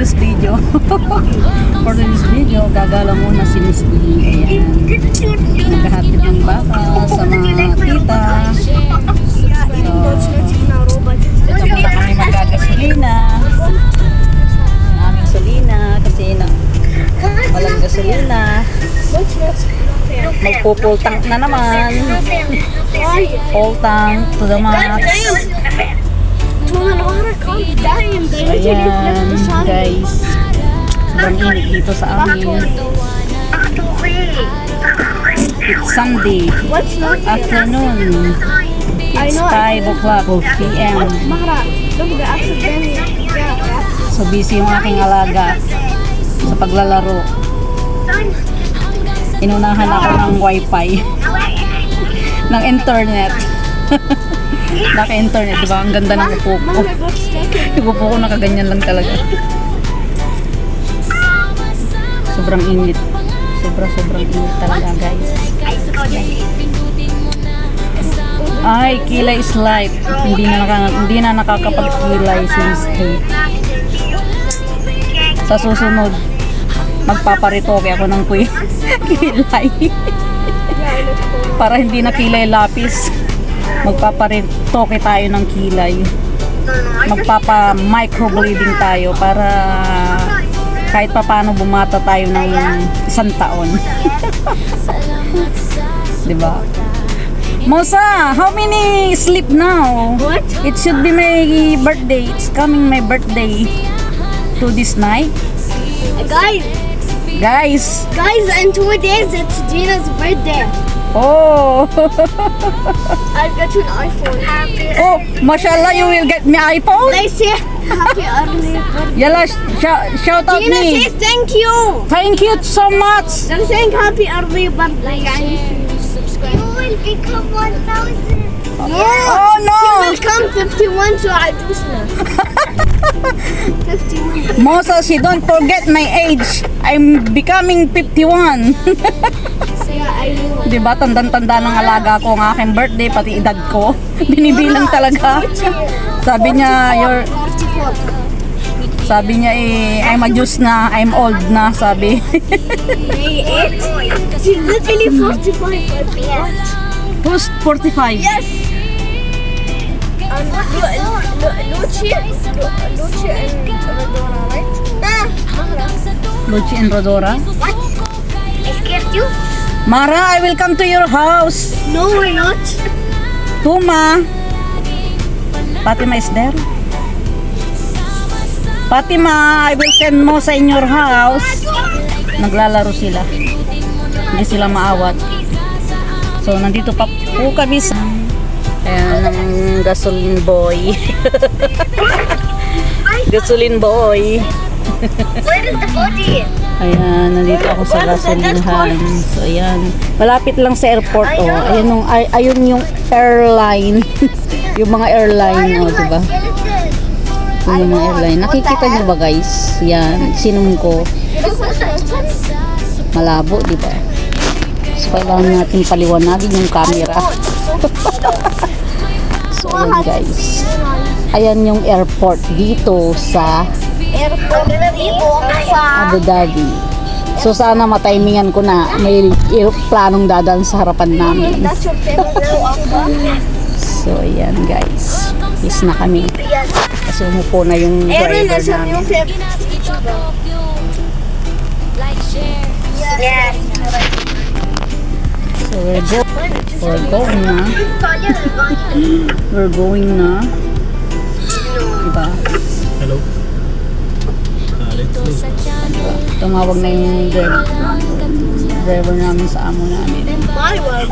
today's video. For today's video, gagala muna si Miss E. Ayan. Naghahatid ng baka sa mga tita. So, dito muna kami magagasolina. Aming gasolina kasi walang gasolina. Magpo-full tank na naman. Full tank to the max. Ayan guys, sobrang init dito sa amin. It's Sunday afternoon. It's 5 o'clock p.m. So busy yung aking alaga sa paglalaro. Inunahan ako ng wifi ng internet. Naka-internet, diba? Ang ganda ng upo ko. Yung upo ko nakaganyan lang talaga. Sobrang init. Sobrang init talaga, guys. Ay, kilay is light. Hindi na nakakapagkilay since 3. Sa susunod, magpaparitoke ako ng kilay. Para hindi na kilay lapis. Magpaparitoke tayo ng kilay. Magpapa-microblading tayo para kahit paano bumata tayo ng 1 taon. Diba? Mosa, how many sleep now? What? It should be my birthday. It's coming my birthday to this night. Guys, in 2 days it's Gina's birthday. oh. I'll get you an iPhone. Oh, mashallah, you will get me iPhone? They say happy early birthday. Yalla, shout out Gina me. says thank you. Thank you so much. They're saying happy early birthday. You will become 1,000. No. Oh no. She will come 51 so I do now. 51. Mosa, she don't forget my age. I'm becoming 51. Yeah, I know. Diba, tandang-tanda ng alaga ko ang aking birthday, pati edad ko. Binibilang talaga. Sabi niya, I'm a juice na, I'm old na, sabi. She's literally 45. Who's 45? Yes. Lucia and Rodora, right? Luchi and Rodora. What? I scared you? Mara, I will come to your house. No, we're not. Tuma. Fatima is there. Fatima, I will send mo sa your house. Naglalaro sila. Hindi sila maawat. So, nandito pa po kami sa ayan, ang gasoline boy. Gasoline boy. Where is the body? Ayan, nandito ako sa gasolinahan. So, ayan. Malapit lang sa airport, oh. Ayun yung airline. Yung mga airline, oh, diba? Yung mga airline. Nakikita niyo ba, guys? Yan, sinum ko. Malabo, diba? So, kailangan natin paliwanagin yung camera. So, ayan, guys. Ayan yung airport dito sa Abu Dhabi. So sana matimingan ko na may planong dadaan sa harapan namin. So ayan guys, is na kami. Kasi umupo na yung driver namin. So we're going na. We're going na. Diba? Hello. Let's go. Tumawag na yung driver namin sa amo namin.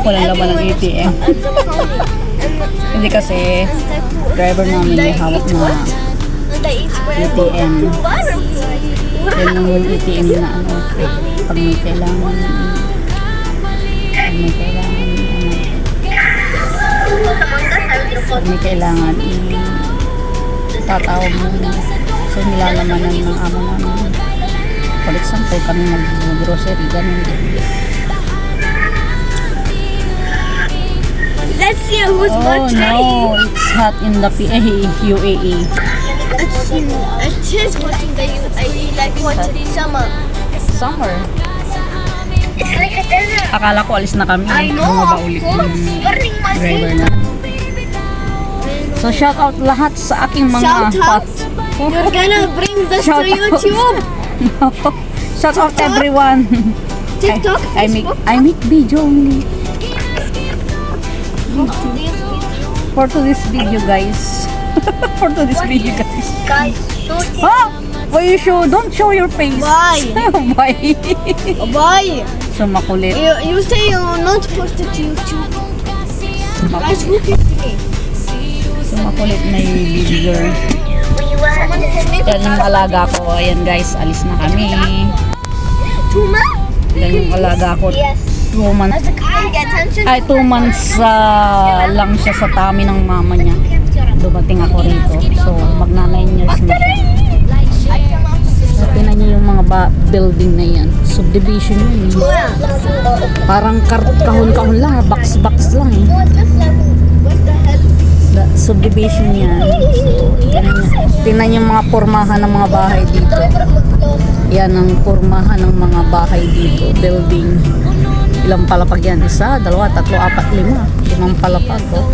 Walang laban ng ATM. Hindi kasi driver namin may hawak na ATM. Yan yung ATM na ano, pag may kailangan tatawag mo. So nilalamanan ng amo namin. For example, kami mag-grocery, ganun din. Let's see who's Oh birthday. no, it's hot in the UAE. It is cotton that I like cotton summer. Summer. It's like a desert. Akala ko alis na kami. I know, Bumaba of ulit course. yung Burning my driver feet. na. So shout out lahat sa aking mga Shout out? fans. You're gonna bring this Shout to out. YouTube. Shout out TikTok? everyone. TikTok, I make Facebook. I make video only for to this video guys. For to this video guys. Guys, shoot it. Huh? Why you show? Don't show your face. Why? Why? Why? So makulit. You say you're not posted to YouTube. Guys, who picked me? So makulit na yung video. We were Yan yung alaga ko. Ayan guys, alis na kami. Tuma? Yan yung alaga ko. yes. 2 months. Pay attention. Ay, 2 months lang siya sa tummy ng mama niya. Dumating ako rito. So, magna 9 years na siya. So, tinan niyo yung mga building na yan. Subdivision yun. Parang kahon-kahon lang. Box-box lang eh. What the hell? Subdivision yan. So, tinan niyo yung mga pormahan ng mga bahay dito. Yan ang pormahan ng mga bahay dito. Building. Ilang palapag yan? 1, 2, 3, 4, 5. 5 palapag. Oh.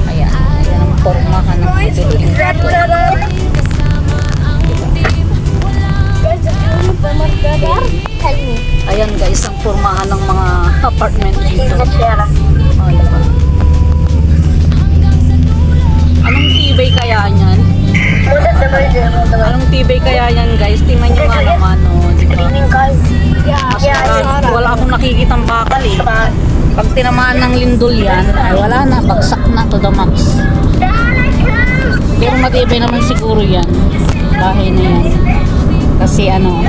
Ayan. Ayan ang pormahan ng mga building. Tell me. Ayan guys, ang pormahan ng mga apartment dito. Oh, diba? Anong tibay kaya yan? Anong tibay kaya yan guys? Tingnan nyo nga naman, oh, diba? Wala akong nakikitang bakal eh. Pag tinamaan ng lindol yan, ay wala na, bagsak na to the max. Pero matibay naman siguro yan. Bahay na yan. Kasi ano,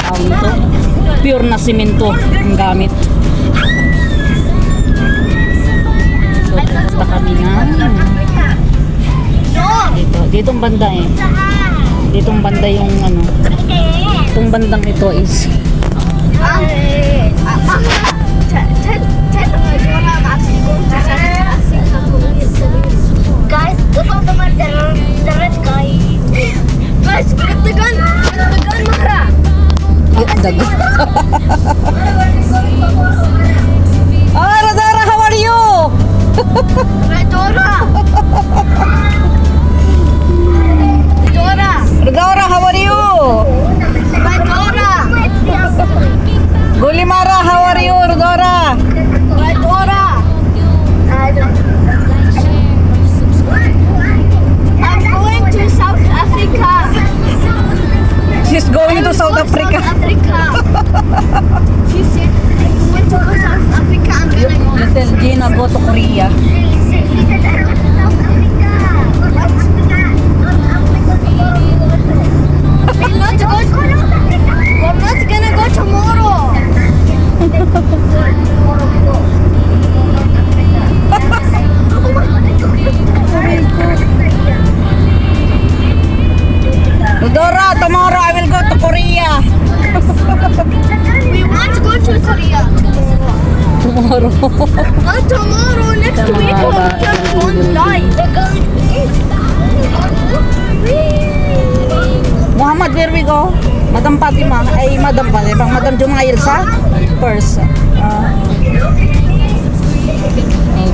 tawag ito, pure na simento ang gamit. So, pupunta kami na ditong banda eh. Ditong banda yung ano, itong bandang ito is Guys, look at the red guy. Guys, get the gun! Get the gun, Mahra! dago. Ah, Radara, how are you? Dora! Dora! Radara, how are you? Dora! Gulimara, how are you, Radara? Dora! I'm going to South Africa! She's going to South Africa. Africa! She said, I'm going to go South Africa, I'm gonna go. Little Gina go to Korea. We're not gonna go tomorrow! Radara, tomorrow I will go to Korea. We want to go to Korea tomorrow. Tomorrow. Not tomorrow, next week we're going live. Muhammad, where we go? Madam Fatima. Ay, Madam Fatima. Madam Jumail sa first.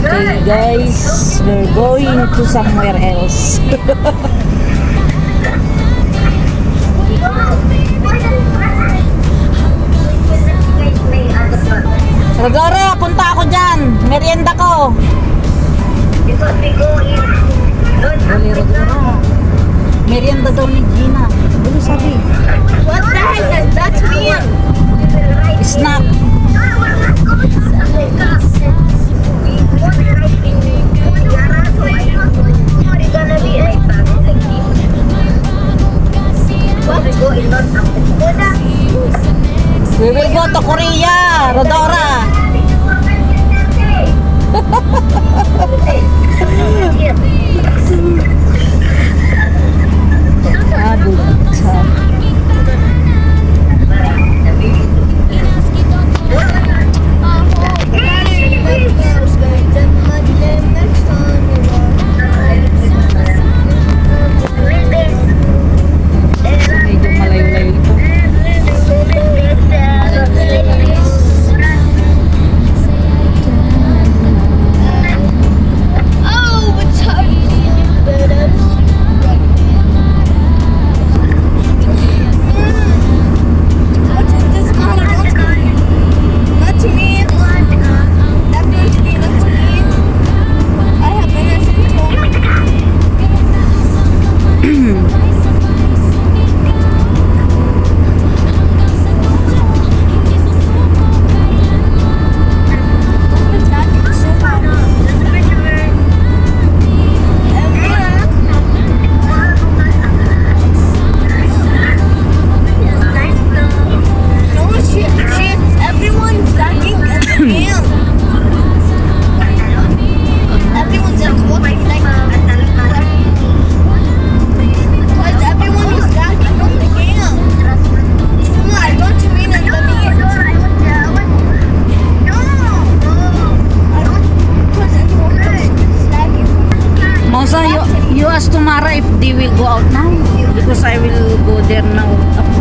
Okay, guys. We're going to somewhere else. Radara, punta ako dyan. Merienda ko. Dali, Radara. Merienda daw ni Gina. Ano sabi? What the hell does that mean? Snack. We will go to Korea, Rodora.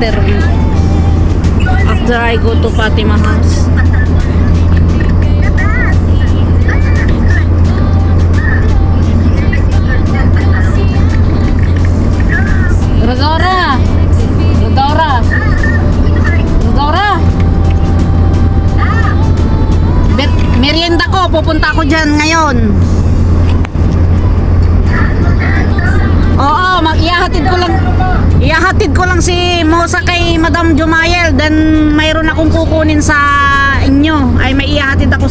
interview. After I go to Fatima house. Rodora! Rodora! Rodora! Merienda ko, pupunta ako dyan ngayon. Oo, ihahatid ko lang si Mosa kay Madam Jumayel, then mayroon akong kukunin sa inyo. Ay, may ihahatid ako